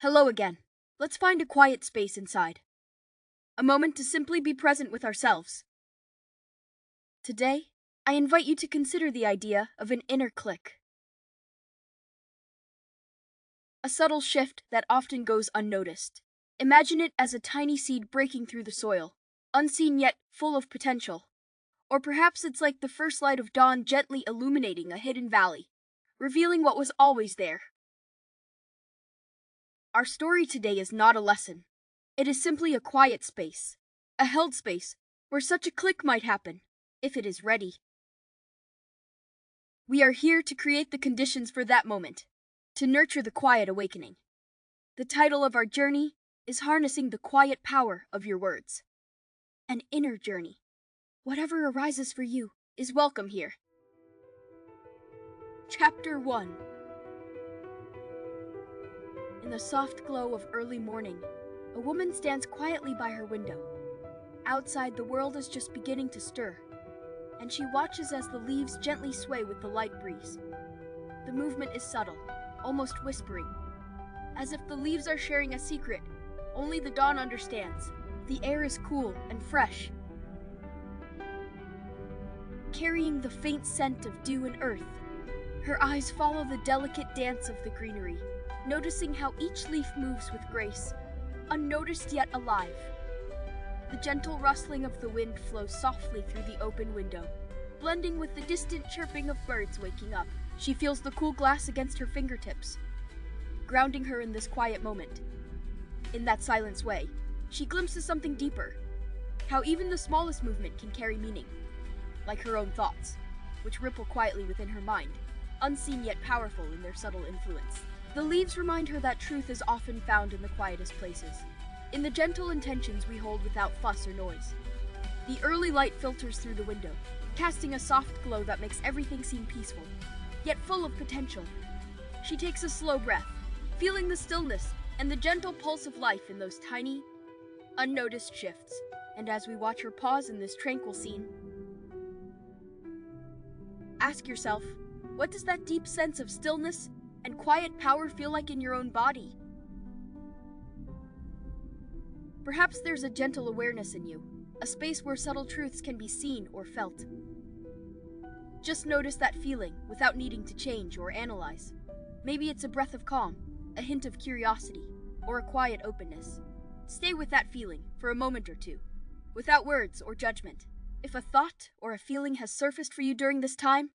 Hello again. Let's find a quiet space inside. A moment to simply be present with ourselves. Today, I invite you to consider the idea of an inner click. A subtle shift that often goes unnoticed. Imagine it as a tiny seed breaking through the soil, unseen yet full of potential. Or perhaps it's like the first light of dawn gently illuminating a hidden valley, revealing what was always there. Our story today is not a lesson. It is simply a quiet space, a held space where such a click might happen, if it is ready. We are here to create the conditions for that moment, to nurture the quiet awakening. The title of our journey is Harnessing the Quiet Power of Your Words. An inner journey. Whatever arises for you is welcome here. Chapter 1. In the soft glow of early morning, a woman stands quietly by her window. Outside, the world is just beginning to stir, and she watches as the leaves gently sway with the light breeze. The movement is subtle, almost whispering, as if the leaves are sharing a secret only the dawn understands. The air is cool and fresh, carrying the faint scent of dew and earth. Her eyes follow the delicate dance of the greenery, noticing how each leaf moves with grace, unnoticed yet alive. The gentle rustling of the wind flows softly through the open window, blending with the distant chirping of birds waking up. She feels the cool glass against her fingertips, grounding her in this quiet moment. In that silence way, she glimpses something deeper, how even the smallest movement can carry meaning, like her own thoughts, which ripple quietly within her mind, unseen yet powerful in their subtle influence. The leaves remind her that truth is often found in the quietest places, in the gentle intentions we hold without fuss or noise. The early light filters through the window, casting a soft glow that makes everything seem peaceful, yet full of potential. She takes a slow breath, feeling the stillness and the gentle pulse of life in those tiny, unnoticed shifts. And as we watch her pause in this tranquil scene, ask yourself, what does that deep sense of stillness and quiet power feel like in your own body? Perhaps there's a gentle awareness in you, a space where subtle truths can be seen or felt. Just notice that feeling without needing to change or analyze. Maybe it's a breath of calm, a hint of curiosity, or a quiet openness. Stay with that feeling for a moment or two, without words or judgment. If a thought or a feeling has surfaced for you during this time,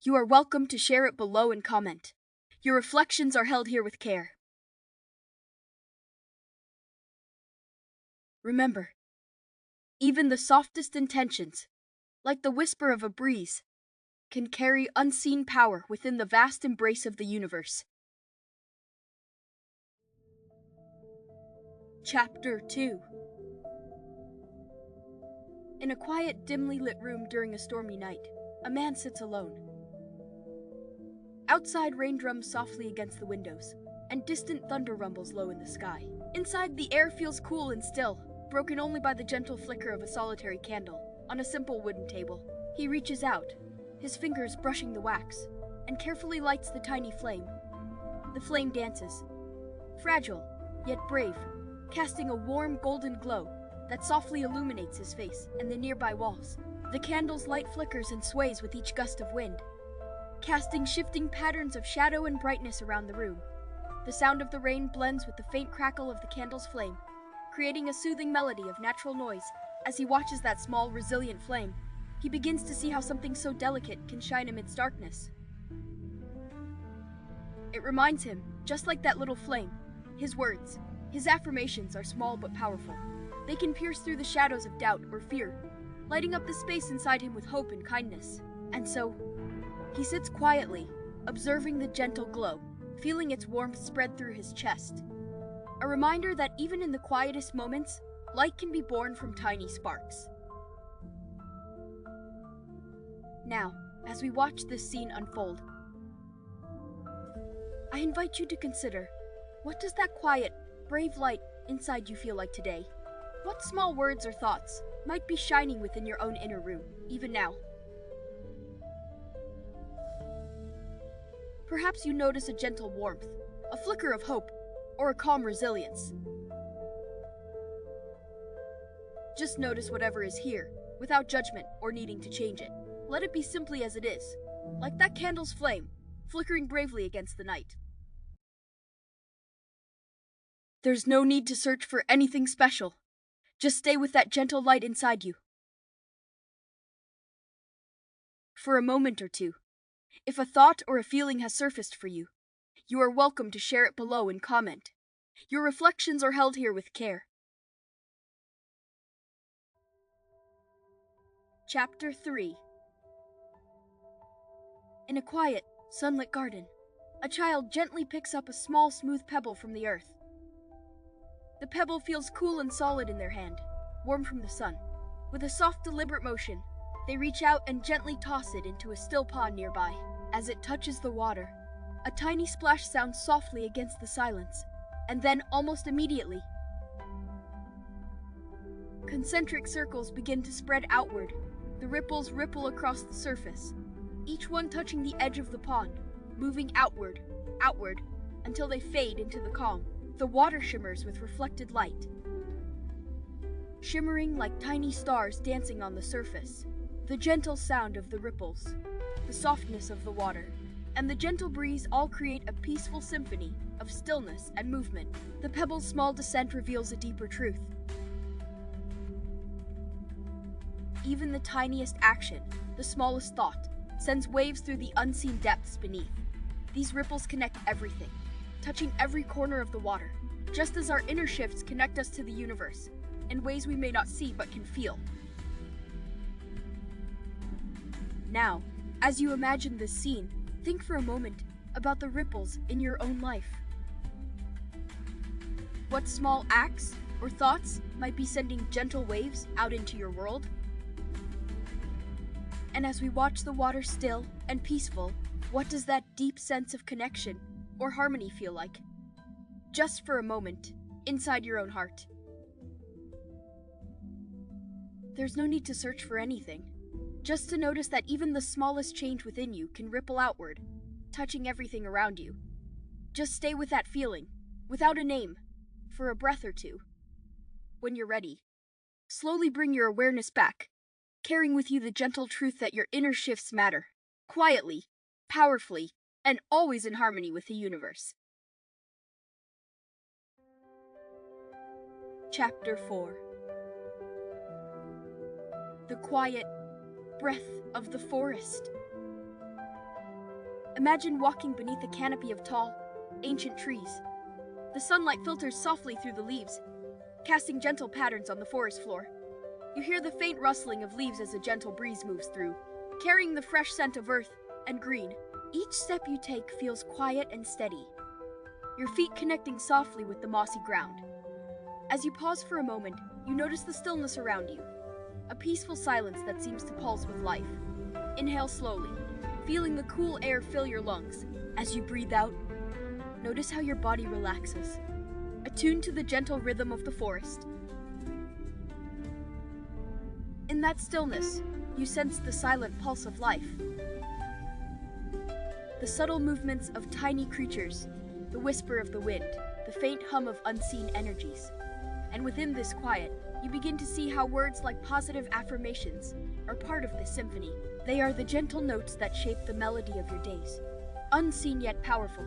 you are welcome to share it below and comment. Your reflections are held here with care. Remember, even the softest intentions, like the whisper of a breeze, can carry unseen power within the vast embrace of the universe. Chapter 2. In a quiet, dimly lit room during a stormy night, a man sits alone. Outside, rain drums softly against the windows, and distant thunder rumbles low in the sky. Inside, the air feels cool and still, broken only by the gentle flicker of a solitary candle on a simple wooden table. He reaches out, his fingers brushing the wax, and carefully lights the tiny flame. The flame dances, fragile, yet brave, casting a warm golden glow that softly illuminates his face and the nearby walls. The candle's light flickers and sways with each gust of wind, casting shifting patterns of shadow and brightness around the room. The sound of the rain blends with the faint crackle of the candle's flame, creating a soothing melody of natural noise. As he watches that small, resilient flame, he begins to see how something so delicate can shine amidst darkness. It reminds him, just like that little flame, his words, his affirmations are small but powerful. They can pierce through the shadows of doubt or fear, lighting up the space inside him with hope and kindness. And so, he sits quietly, observing the gentle glow, feeling its warmth spread through his chest. A reminder that even in the quietest moments, light can be born from tiny sparks. Now, as we watch this scene unfold, I invite you to consider, what does that quiet, brave light inside you feel like today? What small words or thoughts might be shining within your own inner room, even now? Perhaps you notice a gentle warmth, a flicker of hope, or a calm resilience. Just notice whatever is here, without judgment or needing to change it. Let it be simply as it is, like that candle's flame, flickering bravely against the night. There's no need to search for anything special. Just stay with that gentle light inside you. For a moment or two, if a thought or a feeling has surfaced for you, you are welcome to share it below and comment. Your reflections are held here with care. Chapter 3. In a quiet, sunlit garden, a child gently picks up a small, smooth pebble from the earth. The pebble feels cool and solid in their hand, warm from the sun. With a soft, deliberate motion, they reach out and gently toss it into a still pond nearby. As it touches the water, a tiny splash sounds softly against the silence, and then, almost immediately, concentric circles begin to spread outward. The ripples ripple across the surface, each one touching the edge of the pond, moving outward, until they fade into the calm. The water shimmers with reflected light, shimmering like tiny stars dancing on the surface. The gentle sound of the ripples, the softness of the water, and the gentle breeze all create a peaceful symphony of stillness and movement. The pebble's small descent reveals a deeper truth. Even the tiniest action, the smallest thought, sends waves through the unseen depths beneath. These ripples connect everything, touching every corner of the water, just as our inner shifts connect us to the universe, in ways we may not see but can feel. Now, as you imagine this scene, think for a moment about the ripples in your own life. What small acts or thoughts might be sending gentle waves out into your world? And as we watch the water still and peaceful, what does that deep sense of connection or harmony feel like? Just for a moment, inside your own heart. There's no need to search for anything, just to notice that even the smallest change within you can ripple outward, touching everything around you. Just stay with that feeling, without a name, for a breath or two. When you're ready, slowly bring your awareness back, carrying with you the gentle truth that your inner shifts matter, quietly, powerfully, and always in harmony with the universe. Chapter 4. The quiet breath of the forest. Imagine walking beneath a canopy of tall, ancient trees. The sunlight filters softly through the leaves, casting gentle patterns on the forest floor. You hear the faint rustling of leaves as a gentle breeze moves through, carrying the fresh scent of earth and green. Each step you take feels quiet and steady, your feet connecting softly with the mossy ground. As you pause for a moment, you notice the stillness around you, a peaceful silence that seems to pulse with life. Inhale slowly, feeling the cool air fill your lungs. As you breathe out, notice how your body relaxes, attuned to the gentle rhythm of the forest. In that stillness, you sense the silent pulse of life. The subtle movements of tiny creatures, the whisper of the wind, the faint hum of unseen energies. And within this quiet, you begin to see how words like positive affirmations are part of this symphony. They are the gentle notes that shape the melody of your days, unseen yet powerful,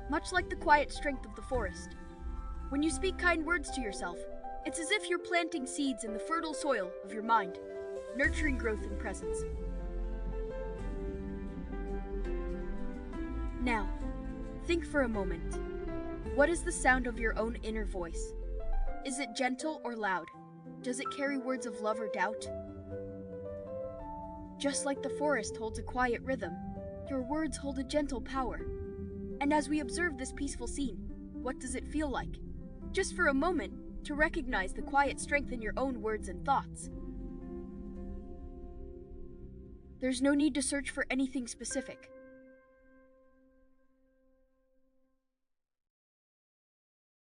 much like the quiet strength of the forest. When you speak kind words to yourself, it's as if you're planting seeds in the fertile soil of your mind, nurturing growth and presence. Now, think for a moment. What is the sound of your own inner voice? Is it gentle or loud? Does it carry words of love or doubt? Just like the forest holds a quiet rhythm, your words hold a gentle power. And as we observe this peaceful scene, what does it feel like? Just for a moment, to recognize the quiet strength in your own words and thoughts. There's no need to search for anything specific.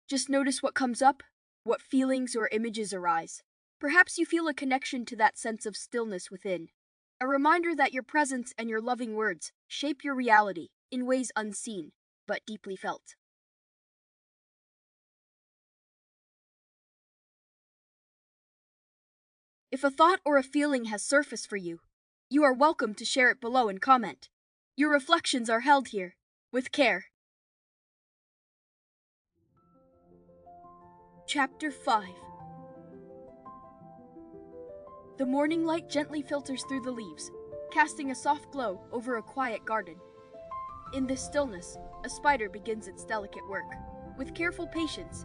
Just notice what comes up, what feelings or images arise. Perhaps you feel a connection to that sense of stillness within, a reminder that your presence and your loving words shape your reality. in ways unseen, but deeply felt. If a thought or a feeling has surfaced for you, you are welcome to share it below and comment. Your reflections are held here, with care. Chapter 5. The morning light gently filters through the leaves, casting a soft glow over a quiet garden. In this stillness, a spider begins its delicate work. With careful patience,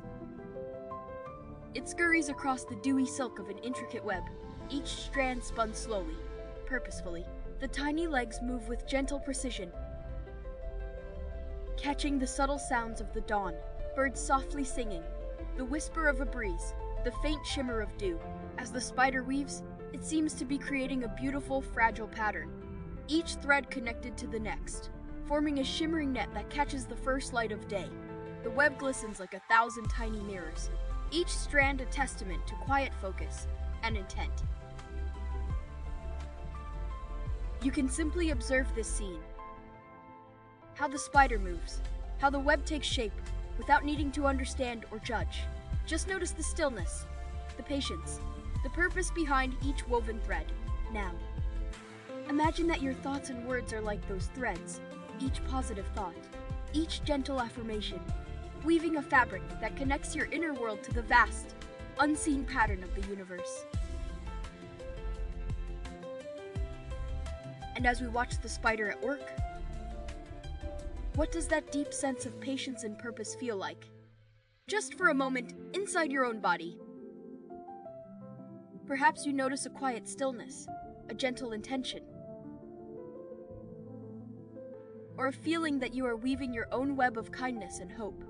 it scurries across the dewy silk of an intricate web, each strand spun slowly, purposefully. The tiny legs move with gentle precision, catching the subtle sounds of the dawn, birds softly singing, the whisper of a breeze, the faint shimmer of dew. As the spider weaves, it seems to be creating a beautiful, fragile pattern, each thread connected to the next, forming a shimmering net that catches the first light of day. The web glistens like 1,000 tiny mirrors, each strand a testament to quiet focus and intent. You can simply observe this scene. How the spider moves, how the web takes shape, without needing to understand or judge. Just notice the stillness, the patience, the purpose behind each woven thread. Now, imagine that your thoughts and words are like those threads, each positive thought, each gentle affirmation, weaving a fabric that connects your inner world to the vast, unseen pattern of the universe. And as we watch the spider at work, what does that deep sense of patience and purpose feel like? Just for a moment, inside your own body. Perhaps you notice a quiet stillness, a gentle intention, or a feeling that you are weaving your own web of kindness and hope.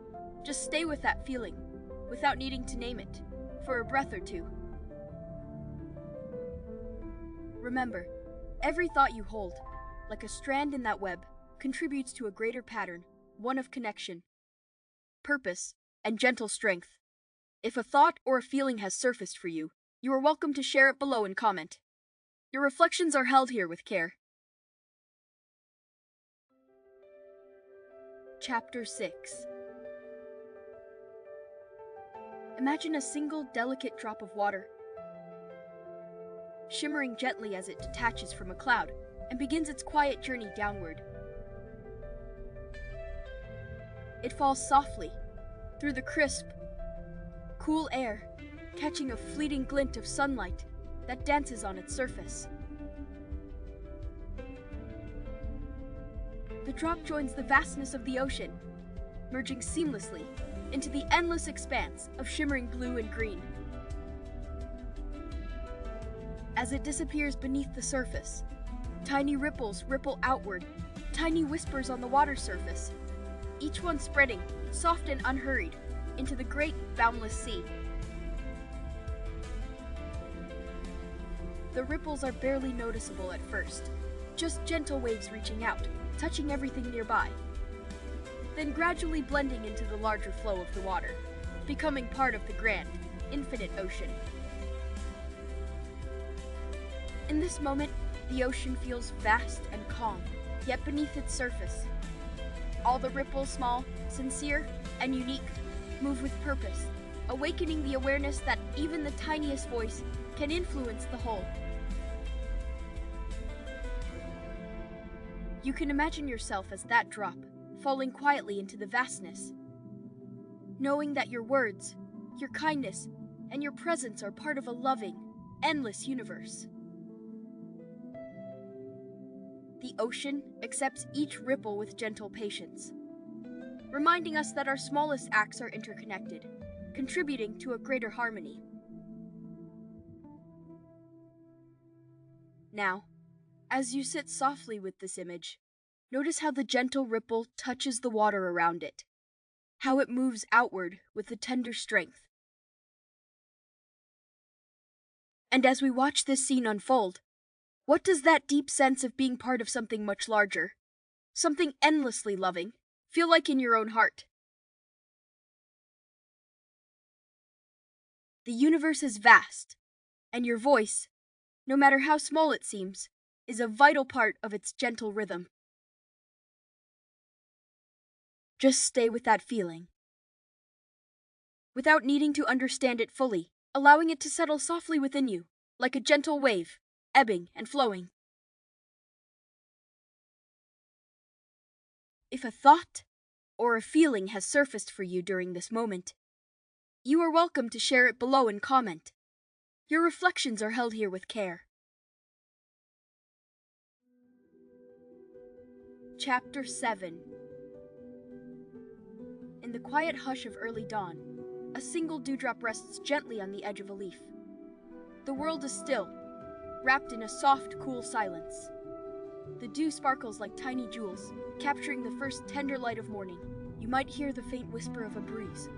Just stay with that feeling, without needing to name it, for a breath or two. Remember, every thought you hold, like a strand in that web, contributes to a greater pattern, one of connection, purpose, and gentle strength. If a thought or a feeling has surfaced for you, you are welcome to share it below and comment. Your reflections are held here with care. Chapter 6. Imagine a single delicate drop of water, shimmering gently as it detaches from a cloud and begins its quiet journey downward. It falls softly, through the crisp, cool air, catching a fleeting glint of sunlight that dances on its surface. The drop joins the vastness of the ocean, merging seamlessly into the endless expanse of shimmering blue and green. As it disappears beneath the surface, tiny ripples ripple outward, tiny whispers on the water surface, each one spreading, soft and unhurried, into the great, boundless sea. The ripples are barely noticeable at first, just gentle waves reaching out, touching everything nearby, then gradually blending into the larger flow of the water, becoming part of the grand, infinite ocean. In this moment, the ocean feels vast and calm, yet beneath its surface, all the ripples, small, sincere, and unique, move with purpose, awakening the awareness that even the tiniest voice can influence the whole. You can imagine yourself as that drop, falling quietly into the vastness, knowing that your words, your kindness, and your presence are part of a loving, endless universe. The ocean accepts each ripple with gentle patience, reminding us that our smallest acts are interconnected, contributing to a greater harmony. Now, as you sit softly with this image, notice how the gentle ripple touches the water around it, how it moves outward with a tender strength. And as we watch this scene unfold, what does that deep sense of being part of something much larger, something endlessly loving, feel like in your own heart? The universe is vast, and your voice, no matter how small it seems, is a vital part of its gentle rhythm. Just stay with that feeling, without needing to understand it fully, allowing it to settle softly within you, like a gentle wave, ebbing and flowing. If a thought or a feeling has surfaced for you during this moment, you are welcome to share it below and comment. Your reflections are held here with care. Chapter 7. In the quiet hush of early dawn, a single dewdrop rests gently on the edge of a leaf. The world is still, wrapped in a soft, cool silence. The dew sparkles like tiny jewels, capturing the first tender light of morning. You might hear the faint whisper of a breeze,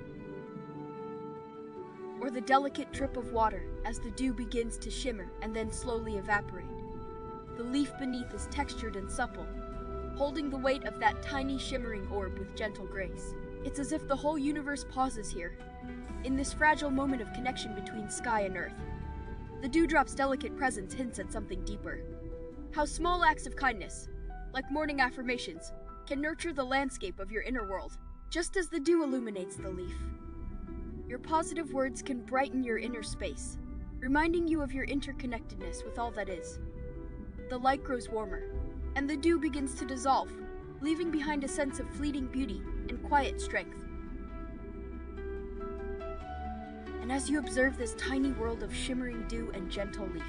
or the delicate drip of water as the dew begins to shimmer and then slowly evaporate. The leaf beneath is textured and supple, holding the weight of that tiny shimmering orb with gentle grace. It's as if the whole universe pauses here, in this fragile moment of connection between sky and earth. The dewdrop's delicate presence hints at something deeper. How small acts of kindness, like morning affirmations, can nurture the landscape of your inner world, just as the dew illuminates the leaf. Your positive words can brighten your inner space, reminding you of your interconnectedness with all that is. The light grows warmer, and the dew begins to dissolve, leaving behind a sense of fleeting beauty and quiet strength. And as you observe this tiny world of shimmering dew and gentle leaf,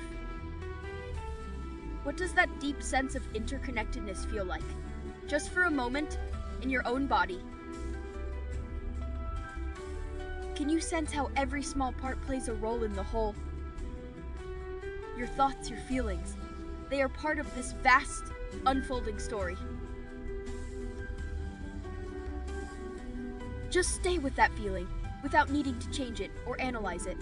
what does that deep sense of interconnectedness feel like? Just for a moment, in your own body. Can you sense how every small part plays a role in the whole? Your thoughts, your feelings, they are part of this vast, unfolding story. Just stay with that feeling, without needing to change it or analyze it.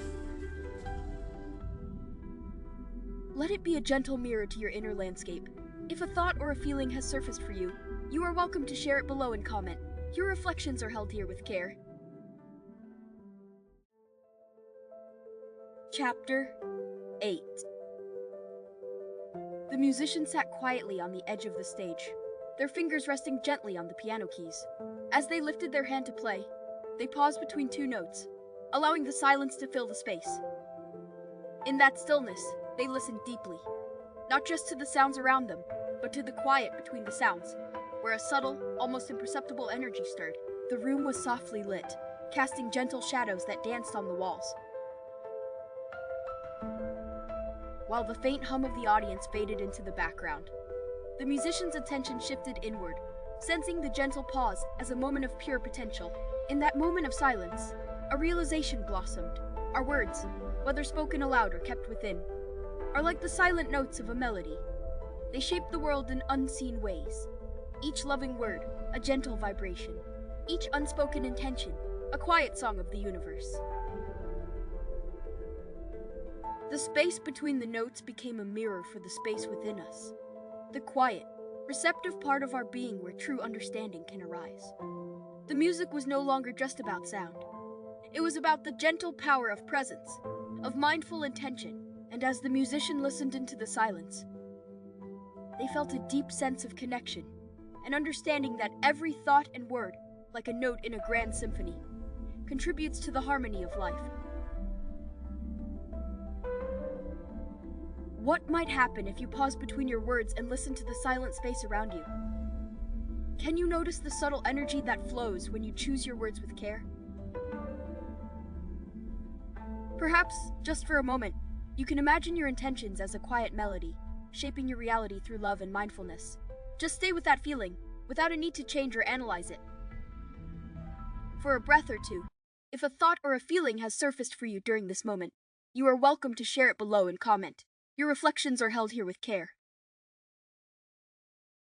Let it be a gentle mirror to your inner landscape. If a thought or a feeling has surfaced for you, you are welcome to share it below and comment. Your reflections are held here with care. Chapter 8. The musicians sat quietly on the edge of the stage, their fingers resting gently on the piano keys. As they lifted their hand to play, they paused between two notes, allowing the silence to fill the space. In that stillness, they listened deeply, not just to the sounds around them, but to the quiet between the sounds, where a subtle, almost imperceptible energy stirred. The room was softly lit, casting gentle shadows that danced on the walls, while the faint hum of the audience faded into the background. The musician's attention shifted inward, sensing the gentle pause as a moment of pure potential. In that moment of silence, a realization blossomed. Our words, whether spoken aloud or kept within, are like the silent notes of a melody. They shape the world in unseen ways. Each loving word, a gentle vibration. Each unspoken intention, a quiet song of the universe. The space between the notes became a mirror for the space within us. The quiet, receptive part of our being where true understanding can arise. The music was no longer just about sound. It was about the gentle power of presence, of mindful intention, and as the musician listened into the silence, they felt a deep sense of connection, an understanding that every thought and word, like a note in a grand symphony, contributes to the harmony of life. What might happen if you pause between your words and listen to the silent space around you? Can you notice the subtle energy that flows when you choose your words with care? Perhaps, just for a moment, you can imagine your intentions as a quiet melody, shaping your reality through love and mindfulness. Just stay with that feeling, without a need to change or analyze it. For a breath or two, if a thought or a feeling has surfaced for you during this moment, you are welcome to share it below and comment. Your reflections are held here with care.